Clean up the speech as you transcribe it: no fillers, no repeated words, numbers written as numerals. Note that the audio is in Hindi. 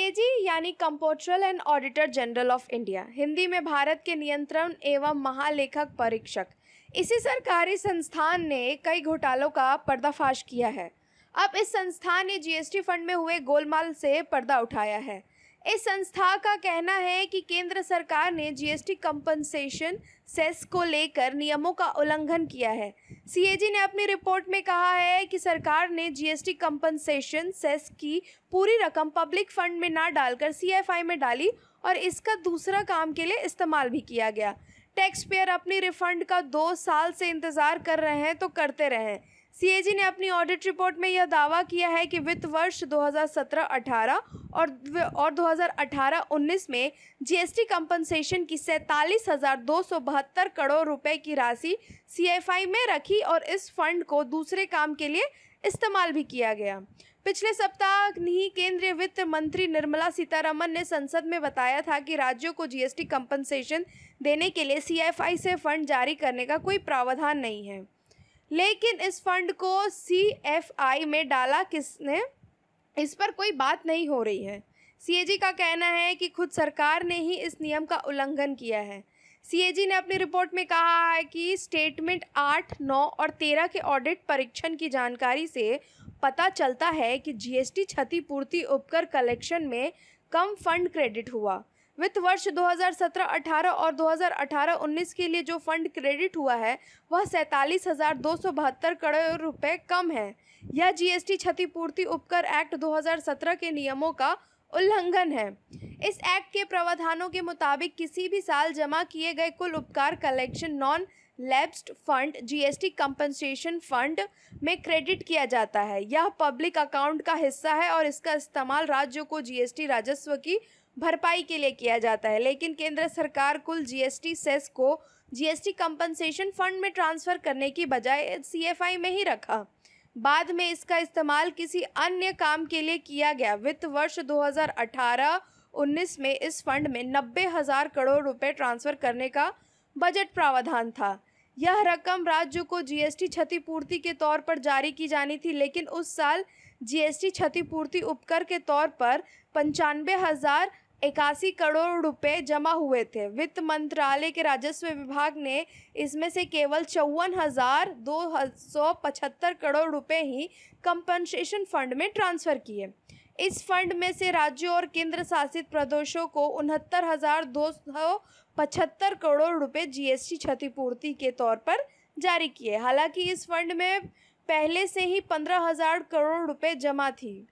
सीएजी यानी comptroller and auditor general of India, Hindi में भारत के नियंत्रण एवं महालेखक परीक्षक, इसी सरकारी संस्थान ने कई घोटालों का पर्दाफाश किया है। अब इस संस्थान ने जीएसटी फंड में हुए गोलमाल से पर्दा उठाया है। इस संस्था का कहना है कि केंद्र सरकार ने जीएसटी कंपनसेशन सेस को लेकर नियमों का उल्लंघन किया है। सीएजी ने अपनी रिपोर्ट में कहा है कि सरकार ने जीएसटी कंपनसेशन सेस की पूरी रकम पब्लिक फंड में ना डालकर सीएफआई में डाली और इसका दूसरा काम के लिए इस्तेमाल भी किया गया। टैक्स पेयर अपनी रिफंड का 2 साल से इंतजार कर रहे हैं तो करते रहें। सीएजी ने अपनी ऑडिट रिपोर्ट में यह दावा किया है कि वित्त वर्ष 2017-18 और 2018-19 में जीएसटी कंपनसेशन की 47,272 करोड़ रुपए की राशि सीएफआई में रखी और इस फंड को दूसरे काम के लिए इस्तेमाल भी किया गया। पिछले सप्ताह ही केंद्रीय वित्त मंत्री निर्मला सीतारमण ने संसद में बताया था कि राज्यों को जीएसटी कंपनसेशन देने के लिए सीएफआई से फंड जारी करने का कोई प्रावधान नहीं है, लेकिन इस फंड को सीएफआई में डाला किसने, इस पर कोई बात नहीं हो रही है। सीएजी का कहना है कि खुद सरकार ने ही इस नियम का उल्लंघन किया है। सीएजी ने अपनी रिपोर्ट में कहा है कि स्टेटमेंट 8, 9 और 13 के ऑडिट परीक्षण की जानकारी से पता चलता है कि जीएसटी क्षतिपूर्ति उपकर कलेक्शन में कम फंड क्रेडिट हुआ। वित्त वर्ष 2017-18 और 2018-19 के लिए जो फंड क्रेडिट हुआ है वह 47,272 करोड़ रुपए कम है। यह जीएसटी क्षतिपूर्ति उपकर एक्ट 2017 के नियमों का उल्लंघन है। इस एक्ट के प्रावधानों के मुताबिक किसी भी साल जमा किए गए कुल उपकार collection non lapsed fund GST compensation fund में क्रेडिट किया जाता है। यह पब्लिक अकाउंट का हिस्सा है और इसका इस्तेमाल राज्यों को जीएसटी राजस्व की भरपाई के लिए किया जाता है, लेकिन केंद्र सरकार कुल जीएसटी सेस को जीएसटी कंपनसेशन फंड में ट्रांसफ़र करने की बजाय सीएफआई में ही रखा। बाद में इसका इस्तेमाल किसी अन्य काम के लिए किया गया। वित्त वर्ष 2018-19 में इस फंड में 90,000 करोड़ रुपए ट्रांसफ़र करने का बजट प्रावधान था। यह रकम राज्यों को जीएसटी क्षतिपूर्ति के तौर पर जारी की जानी थी, लेकिन उस साल जीएसटी क्षतिपूर्ति उपकर के तौर पर 95,081 करोड़ रुपए जमा हुए थे। वित्त मंत्रालय के राजस्व विभाग ने इसमें से केवल 54,275 करोड़ रुपए ही कंपनसेशन फंड में ट्रांसफ़र किए। इस फंड में से राज्यों और केंद्र शासित प्रदेशों को 69,275 करोड़ रुपए जीएसटी क्षतिपूर्ति के तौर पर जारी किए। हालांकि इस फंड में पहले से ही 15,000 करोड़ रुपए जमा थी।